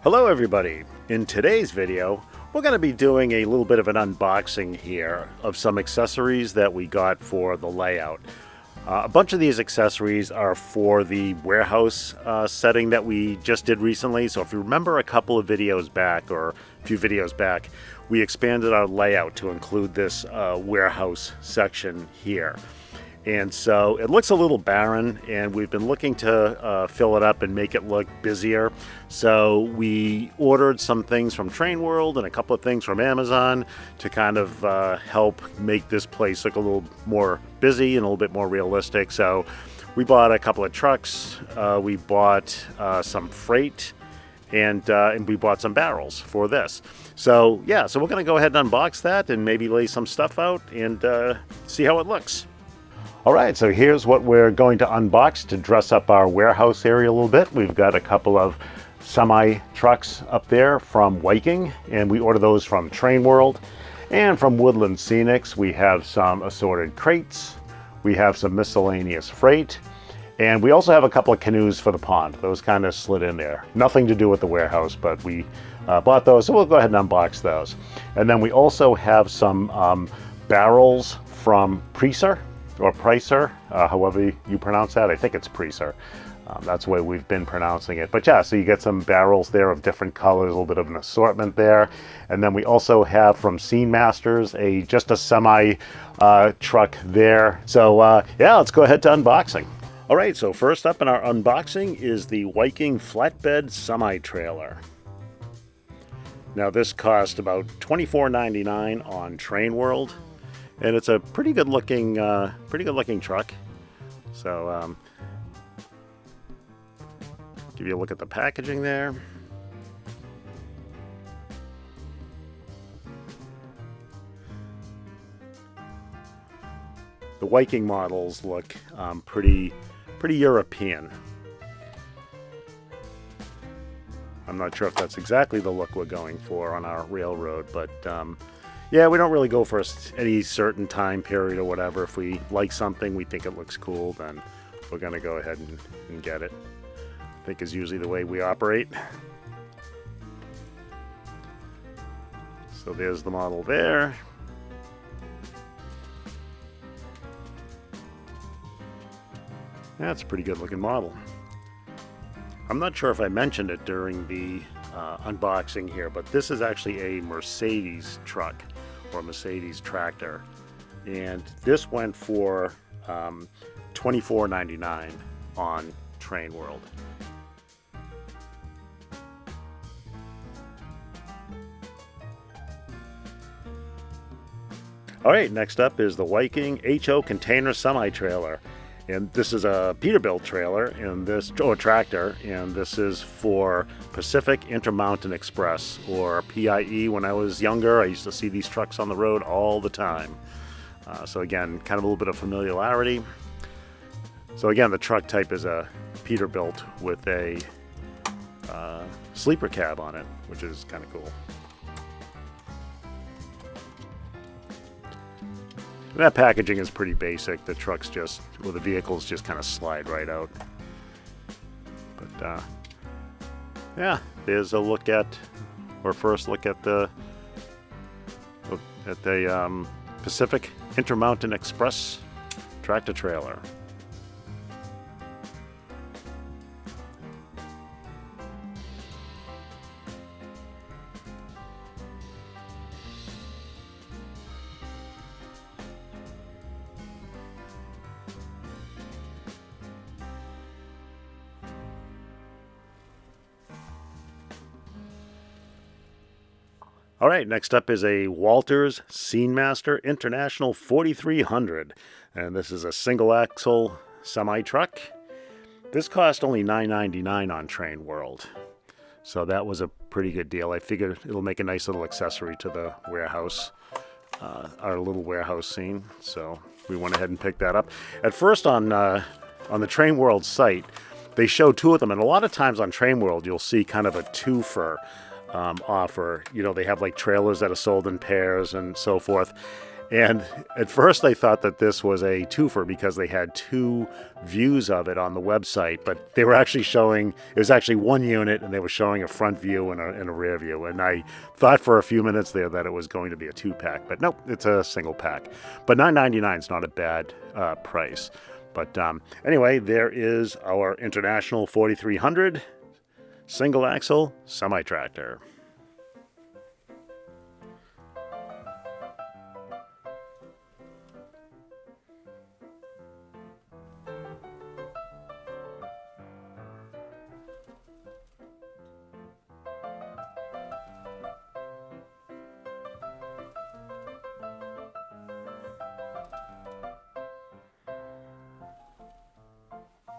Hello everybody! In today's video, we're going to be doing a little bit of an unboxing here of some accessories that we got for the layout. A bunch of these accessories are for the warehouse setting that we just did recently. So if you remember a couple of videos back, or a few videos back, we expanded our layout to include this warehouse section here. And so it looks a little barren, and we've been looking to fill it up and make it look busier. So we ordered some things from Train World and a couple of things from Amazon to kind of help make this place look a little more busy and a little bit more realistic. So we bought a couple of trucks, we bought some freight, and we bought some barrels for this. So yeah, so we're going to go ahead and unbox that and maybe lay some stuff out and see how it looks. All right, so here's what we're going to unbox to dress up our warehouse area a little bit. We've got a couple of semi trucks up there from Viking, and we order those from Train World. And from Woodland Scenics, we have some assorted crates. We have some miscellaneous freight. And we also have a couple of canoes for the pond. Those kind of slid in there. Nothing to do with the warehouse, but we bought those, so we'll go ahead and unbox those. And then we also have some barrels from Pricer, or Pricer, however you pronounce that. I think it's Pricer. That's the way we've been pronouncing it. But yeah, so you get some barrels there of different colors, a little bit of an assortment there. And then we also have from Scene Masters just a semi truck there. So yeah, let's go ahead to unboxing. All right, so first up in our unboxing is the Viking flatbed semi-trailer. Now this cost about $24.99 on Train World. And it's a pretty good looking truck. So give you a look at the packaging there. The Viking models look pretty European. I'm not sure if that's exactly the look we're going for on our railroad, but yeah, we don't really go for any certain time period or whatever. If we like something, we think it looks cool, then we're going to go ahead and get it. I think is usually the way we operate. So there's the model there. That's a pretty good looking model. I'm not sure if I mentioned it during the unboxing here, but this is actually a Mercedes truck or Mercedes tractor, and this went for $24.99 on Train World. All right, next up is the Viking HO container semi-trailer. And this is a Peterbilt trailer, or tractor, and this is for Pacific Intermountain Express, or PIE. When I was younger, I used to see these trucks on the road all the time. So again, kind of a little bit of familiarity. So again, the truck type is a Peterbilt with a sleeper cab on it, which is kind of cool. And that packaging is pretty basic. The trucks the vehicles just kind of slide right out. But yeah, there's a look at, or first look at the Pacific Intermountain Express tractor trailer. All right, next up is a Walters Scenemaster International 4300, and this is a single axle semi truck. This cost only $9.99 on Train World, so that was a pretty good deal. I figured it'll make a nice little accessory to the warehouse, our little warehouse scene. So we went ahead and picked that up. At first on the Train World site, they show two of them, and a lot of times on Train World you'll see kind of a twofer offer. You know, they have like trailers that are sold in pairs and so forth. And at first I thought that this was a twofer because they had two views of it on the website, but they were actually showing, it was actually one unit and they were showing a front view and a rear view. And I thought for a few minutes there that it was going to be a 2-pack, but nope, it's a single pack. But $9.99 is not a bad price. But anyway, there is our International 4300 single axle semi-tractor.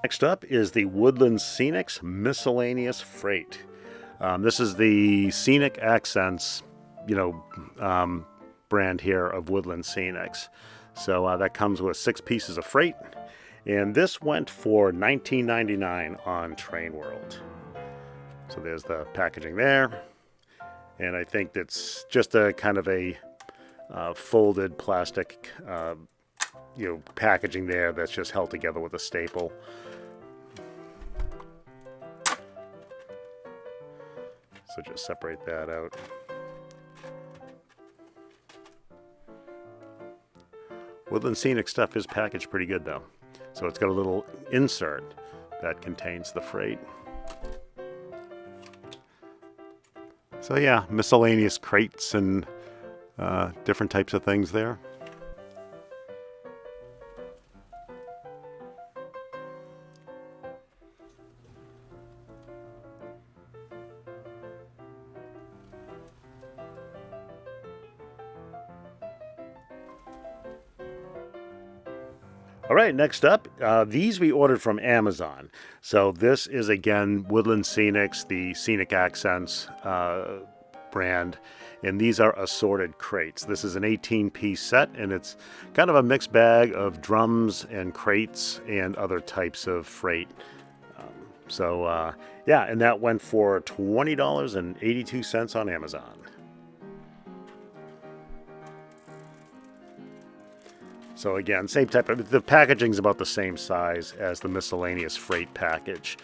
Next up is the Woodland Scenic's Miscellaneous Freight. This is the Scenic Accents, brand here of Woodland Scenics. So that comes with 6 pieces of freight, and this went for $19.99 on Train World. So there's the packaging there, and I think that's just a kind of a folded plastic, packaging there that's just held together with a staple. So just separate that out. Woodland Scenic stuff is packaged pretty good though. So it's got a little insert that contains the freight. So yeah, miscellaneous crates and different types of things there. All right, next up, these we ordered from Amazon. So this is, again, Woodland Scenics, the Scenic Accents brand, and these are assorted crates. This is an 18-piece set, and it's kind of a mixed bag of drums and crates and other types of freight. Yeah, and that went for $20.82 on Amazon. So again, same type of, the packaging's about the same size as the miscellaneous freight package.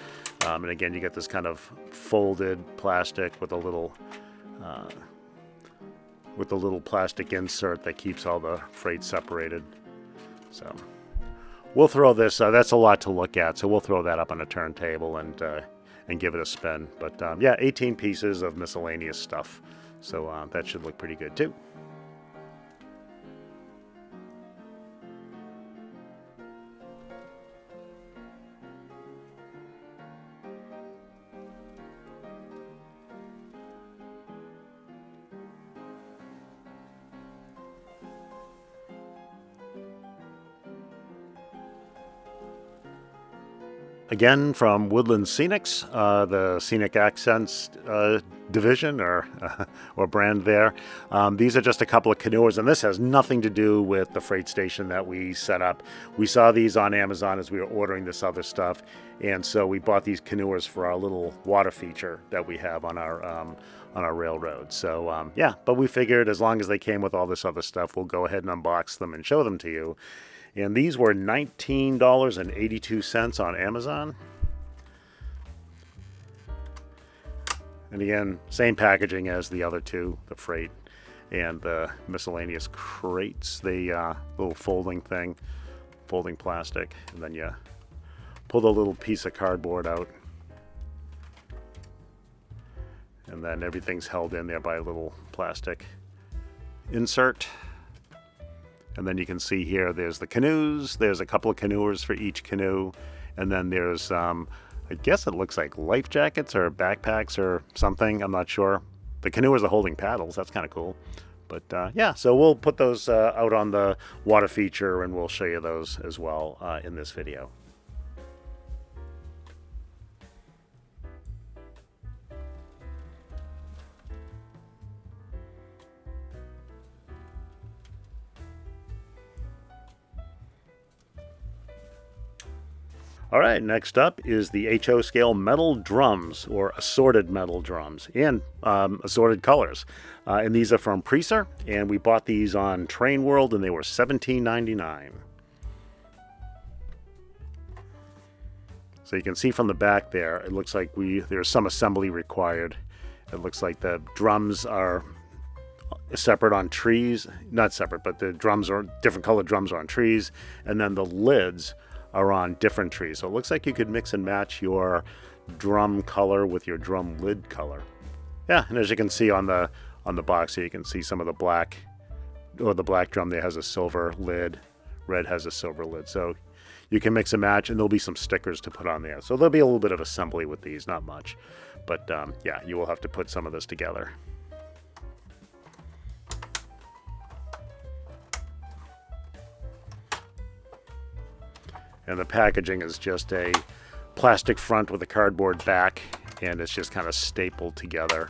And again, you get this kind of folded plastic with a little plastic insert that keeps all the freight separated. So we'll throw this, that's a lot to look at, so we'll throw that up on a turntable and give it a spin. But yeah, 18 pieces of miscellaneous stuff. So that should look pretty good too. Again, from Woodland Scenics, the Scenic Accents division or brand there. These are just a couple of canoers, and this has nothing to do with the freight station that we set up. We saw these on Amazon as we were ordering this other stuff, and so we bought these canoers for our little water feature that we have on our railroad. So yeah, but we figured as long as they came with all this other stuff, we'll go ahead and unbox them and show them to you. And these were $19.82 on Amazon. And again, same packaging as the other two, the freight and the miscellaneous crates. The little folding plastic. And then you pull the little piece of cardboard out. And then everything's held in there by a little plastic insert. And then you can see here, there's the canoes. There's a couple of canoers for each canoe. And then there's, I guess it looks like life jackets or backpacks or something. I'm not sure. The canoers are holding paddles. That's kind of cool. But yeah, so we'll put those out on the water feature, and we'll show you those as well in this video. All right, next up is the HO scale metal drums, or assorted metal drums, and assorted colors. And these are from Precer, and we bought these on Train World, and they were $17.99. So you can see from the back there, it looks like there's some assembly required. It looks like the drums are separate on trees, not separate, but the drums are different colored drums are on trees, and then the lids are on different trees. So it looks like you could mix and match your drum color with your drum lid color. Yeah, and as you can see on the box here, you can see some of the black, or the black drum there has a silver lid, red has a silver lid. So you can mix and match, and there'll be some stickers to put on there. So there'll be a little bit of assembly with these, not much. But yeah, you will have to put some of this together. And the packaging is just a plastic front with a cardboard back, and it's just kind of stapled together.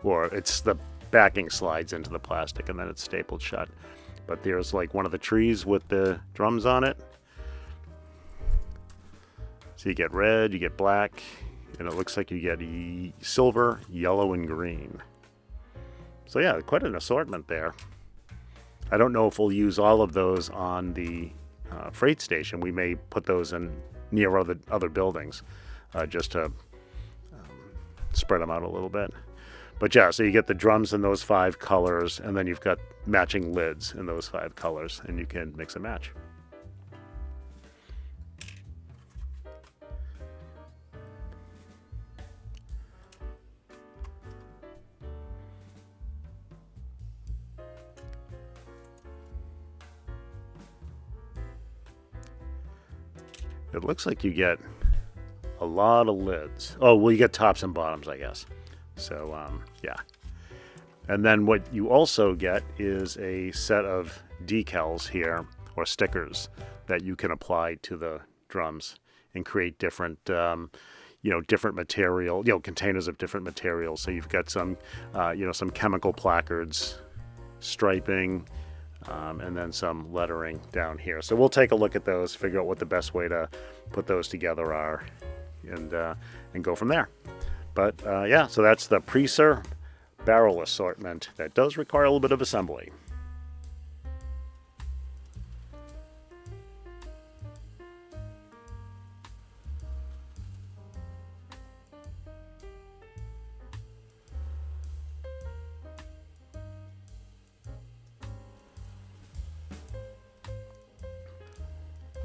Or it's the backing slides into the plastic and then it's stapled shut. But there's like one of the trees with the drums on it. So you get red, you get black, and it looks like you get silver, yellow, and green. So yeah, quite an assortment there. I don't know if we'll use all of those on the freight station. We may put those in near other buildings just to spread them out a little bit. But yeah, so you get the drums in those 5 colors, and then you've got matching lids in those 5 colors, and you can mix and match. It looks like you get a lot of lids. Oh, well, you get tops and bottoms, I guess. So, yeah. And then what you also get is a set of decals here, or stickers, that you can apply to the drums and create different, different material, containers of different materials. So you've got some, some chemical placards, striping, and then some lettering down here. So we'll take a look at those, figure out what the best way to put those together are, and go from there. But yeah, so that's the Precer barrel assortment. That does require a little bit of assembly.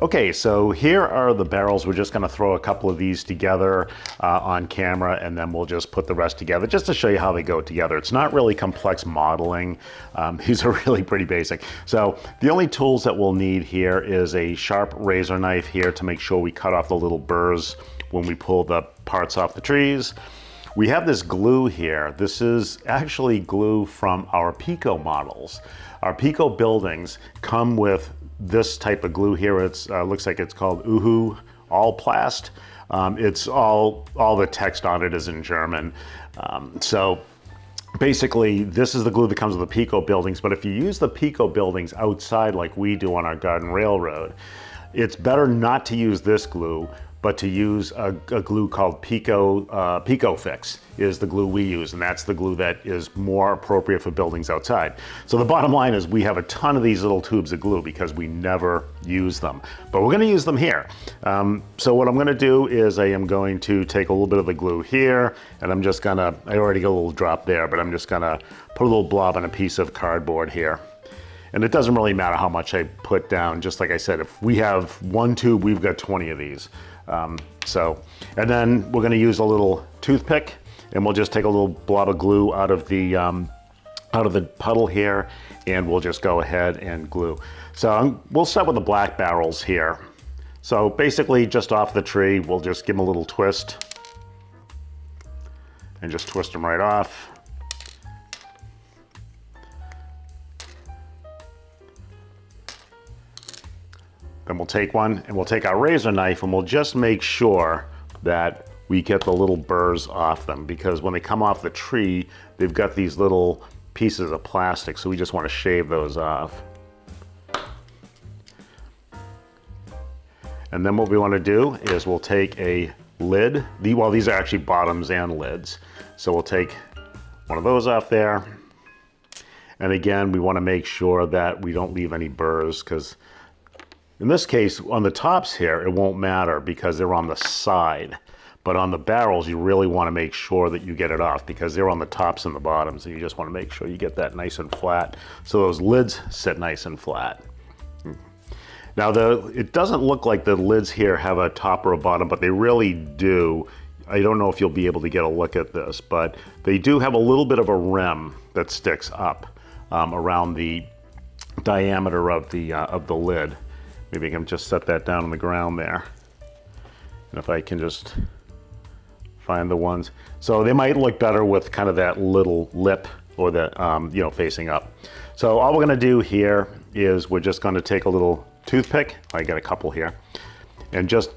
Okay, so here are the barrels. We're just going to throw a couple of these together on camera, and then we'll just put the rest together just to show you how they go together. It's not really complex modeling. These are really pretty basic. So the only tools that we'll need here is a sharp razor knife here to make sure we cut off the little burrs when we pull the parts off the trees. We have this glue here. This is actually glue from our Pico models. Our Pico buildings come with this type of glue here. It's looks like it's called Uhu Allplast. It's all the text on it is in German. So basically, this is the glue that comes with the Pico buildings. But if you use the Pico buildings outside like we do on our garden railroad, it's better not to use this glue, but to use a glue called Pico Fix is the glue we use, and that's the glue that is more appropriate for buildings outside. So the bottom line is we have a ton of these little tubes of glue because we never use them, but we're gonna use them here. So what I'm gonna do is I am going to take a little bit of the glue here, and I'm just gonna, I already got a little drop there, but I'm just gonna put a little blob on a piece of cardboard here. And it doesn't really matter how much I put down. Just like I said, if we have one tube, we've got 20 of these. And then we're gonna use a little toothpick, and we'll just take a little blob of glue out of the puddle here, and we'll just go ahead and glue. So we'll start with the black barrels here. So basically just off the tree, we'll just give them a little twist and just twist them right off. Then we'll take one and we'll take our razor knife and we'll just make sure that we get the little burrs off them, because when they come off the tree, they've got these little pieces of plastic, so we just want to shave those off. And then what we want to do is we'll take a lid. Well, these are actually bottoms and lids. So we'll take one of those off there. And again, we want to make sure that we don't leave any burrs, because in this case, on the tops here, it won't matter because they're on the side. But on the barrels, you really want to make sure that you get it off because they're on the tops and the bottoms, and you just want to make sure you get that nice and flat so those lids sit nice and flat. Now, it doesn't look like the lids here have a top or a bottom, but they really do. I don't know if you'll be able to get a look at this, but they do have a little bit of a rim that sticks up around the diameter of the lid. Maybe I can just set that down on the ground there. And if I can just find the ones. So they might look better with kind of that little lip or that, facing up. So all we're gonna do here is we're just gonna take a little toothpick. I got a couple here. And just,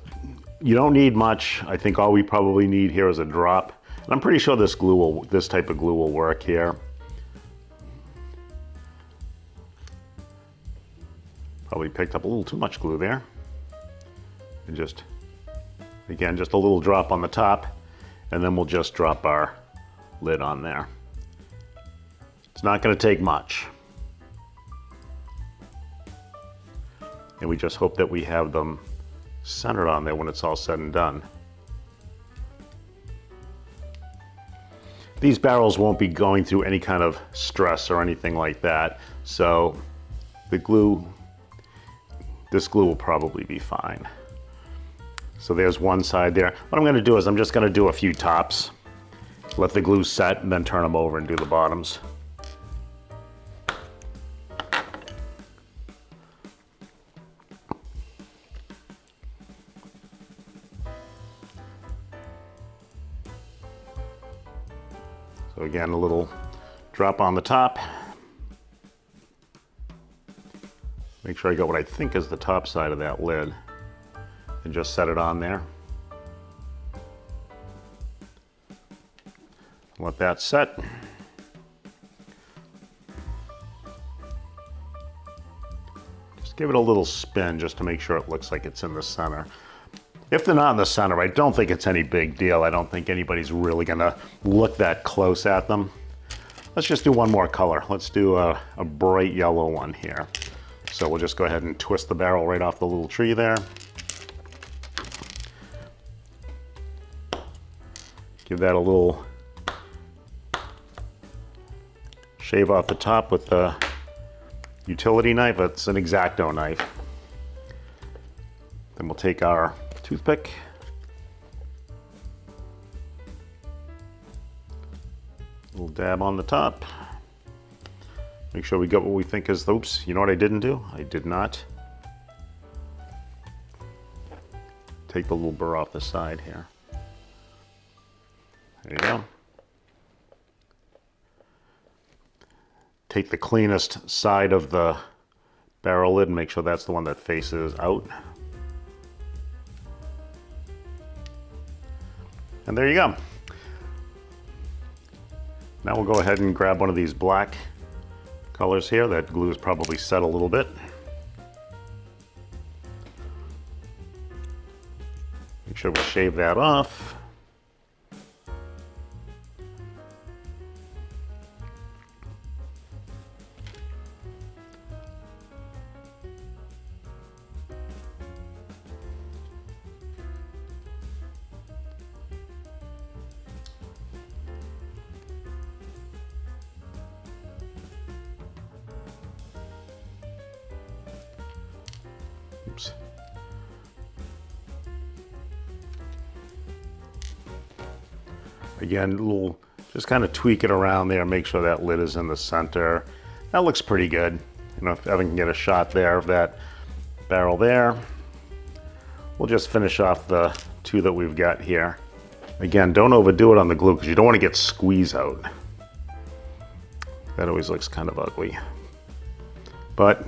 you don't need much. I think all we probably need here is a drop. And I'm pretty sure this type of glue will work here. Probably picked up a little too much glue there. And just, again, just a little drop on the top, and then we'll just drop our lid on there. It's not going to take much. And we just hope that we have them centered on there when it's all said and done. These barrels won't be going through any kind of stress or anything like that, so this glue will probably be fine. So there's one side there. What I'm going to do is I'm just going to do a few tops, let the glue set, and then turn them over and do the bottoms. So again, a little drop on the top. Make sure I got what I think is the top side of that lid, and just set it on there. Let that set. Just give it a little spin just to make sure it looks like it's in the center. If they're not in the center, I don't think it's any big deal. I don't think anybody's really gonna look that close at them. Let's just do one more color. Let's do a bright yellow one here. So we'll just go ahead and twist the barrel right off the little tree there. Give that a little shave off the top with the utility knife. It's an X-Acto knife. Then we'll take our toothpick. A little dab on the top. Make sure we got what we think is, oops, you know what I didn't do? I did not take the little burr off the side here. There you go. Take the cleanest side of the barrel lid and make sure that's the one that faces out. And there you go. Now we'll go ahead and grab one of these black colors here. That glue is probably set a little bit. Make sure we shave that off. Oops. Again, just kind of tweak it around there, make sure that lid is in the center. That looks pretty good. You know, if Evan can get a shot there of that barrel there. We'll just finish off the two that we've got here. Again, don't overdo it on the glue because you don't want to get squeeze out. That always looks kind of ugly. But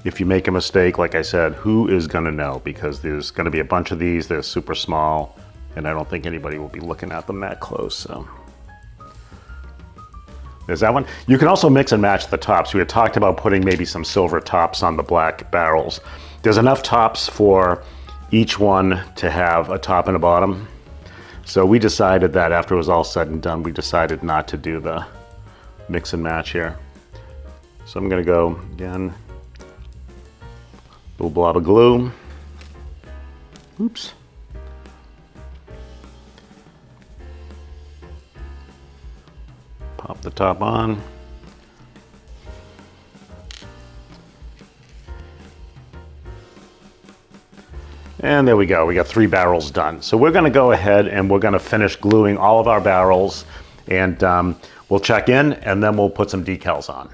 if you make a mistake, like I said, who is gonna know? Because there's gonna be a bunch of these, they're super small, and I don't think anybody will be looking at them that close, so. There's that one. You can also mix and match the tops. We had talked about putting maybe some silver tops on the black barrels. There's enough tops for each one to have a top and a bottom. So we decided that after it was all said and done, we decided not to do the mix and match here. So I'm gonna go again, little blob of glue. Oops. Pop the top on. And there we go, we got 3 barrels done. So we're gonna go ahead and we're gonna finish gluing all of our barrels, and we'll check in and then we'll put some decals on.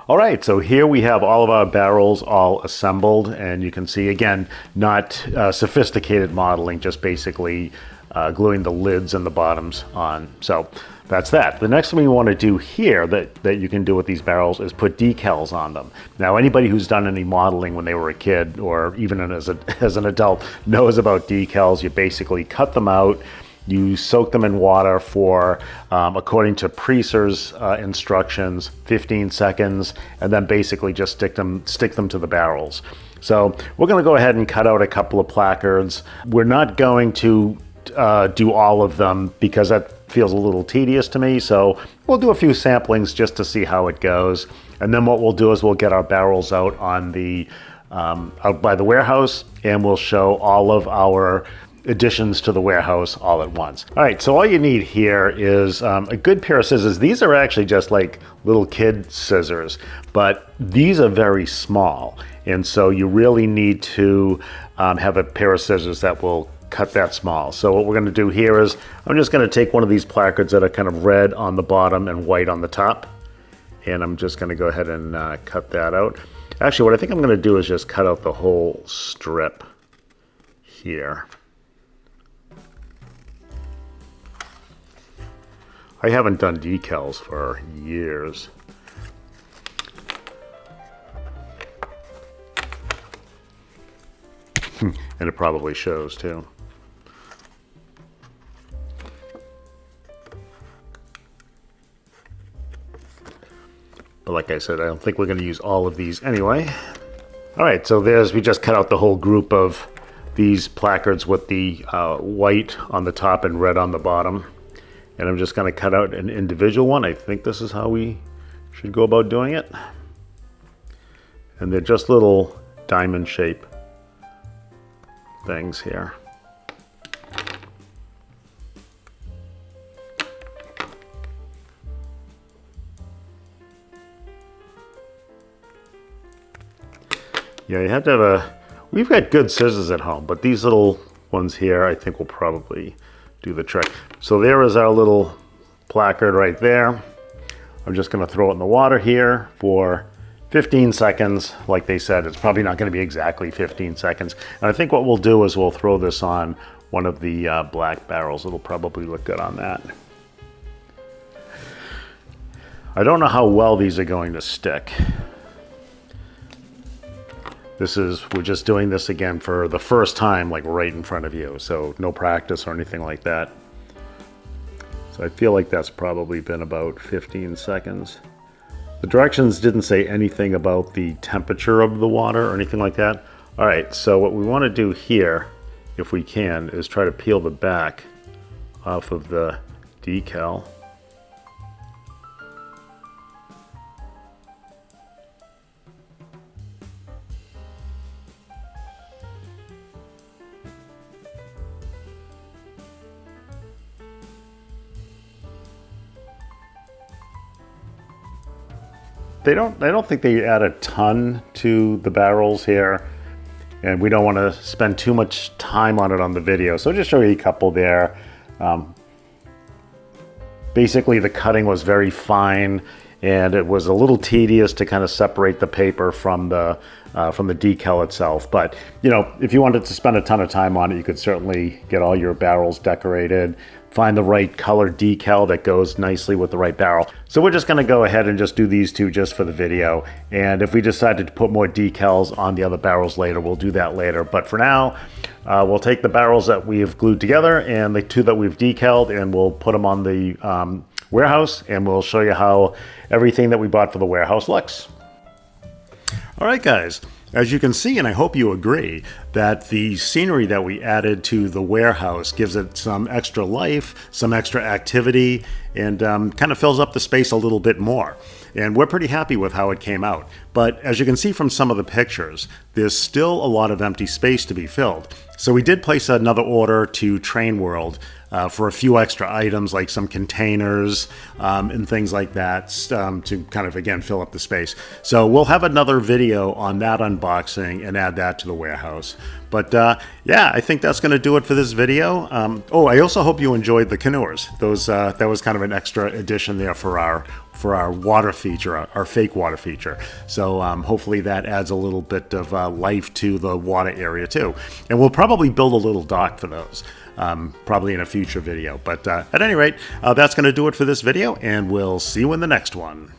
All right, so here we have all of our barrels all assembled, and you can see, again, not sophisticated modeling, just basically gluing the lids and the bottoms on. So that's that. The next thing we want to do here that you can do with these barrels is put decals on them. Now, anybody who's done any modeling when they were a kid or even as an adult knows about decals. You basically cut them out, you soak them in water for, according to Precer's instructions, 15 seconds, and then basically just stick them to the barrels. So we're going to go ahead and cut out a couple of placards. We're not going to do all of them because that feels a little tedious to me, so we'll do a few samplings just to see how it goes. And then what we'll do is we'll get our barrels out on the out by the warehouse, and we'll show all of our additions to the warehouse all at once. All right, so all you need here is a good pair of scissors. These are actually just like little kid scissors, but these are very small, and so you really need to have a pair of scissors that will cut that small. So what we're going to do here is I'm just going to take one of these placards that are kind of red on the bottom and white on the top, and I'm just going to go ahead and cut that out. Actually, what I think I'm going to do is just cut out the whole strip here. I haven't done decals for years. And it probably shows too. But like I said, I don't think we're going to use all of these anyway. All right, so we just cut out the whole group of these placards with the white on the top and red on the bottom. And I'm just going to cut out an individual one. I think this is how we should go about doing it. And they're just little diamond shape things here. Yeah, you have to have we've got good scissors at home, but these little ones here I think will probably do the trick. So there is our little placard right there. I'm just going to throw it in the water here for 15 seconds. Like they said, it's probably not going to be exactly 15 seconds. And I think what we'll do is we'll throw this on one of the black barrels. It'll probably look good on that. I don't know how well these are going to stick. We're just doing this again for the first time, like right in front of you. So no practice or anything like that. So I feel like that's probably been about 15 seconds. The directions didn't say anything about the temperature of the water or anything like that. All right, so what we want to do here, if we can, is try to peel the back off of the decal. I don't think they add a ton to the barrels here, and we don't want to spend too much time on it on the video. So I'll just show you a couple there. Basically, the cutting was very fine, and it was a little tedious to kind of separate the paper from the decal itself. But you know, if you wanted to spend a ton of time on it, you could certainly get all your barrels decorated, find the right color decal that goes nicely with the right barrel. So we're just going to go ahead and just do these two just for the video. And if we decided to put more decals on the other barrels later, we'll do that later. But for now, we'll take the barrels that we have glued together and the two that we've decaled, and we'll put them on the warehouse, and we'll show you how everything that we bought for the warehouse looks. All right, guys. As you can see, and I hope you agree, that the scenery that we added to the warehouse gives it some extra life, some extra activity, and kind of fills up the space a little bit more. And we're pretty happy with how it came out. But as you can see from some of the pictures, there's still a lot of empty space to be filled. So we did place another order to Train World for a few extra items like some containers and things like that to kind of, again, fill up the space. So we'll have another video on that unboxing and add that to the warehouse. But yeah, I think that's going to do it for this video. Oh, I also hope you enjoyed the Canoes. That was kind of an extra addition there for our water feature, our fake water feature. So hopefully that adds a little bit of life to the water area too. And we'll probably build a little dock for those. Probably in a future video. But at any rate, that's going to do it for this video, and we'll see you in the next one.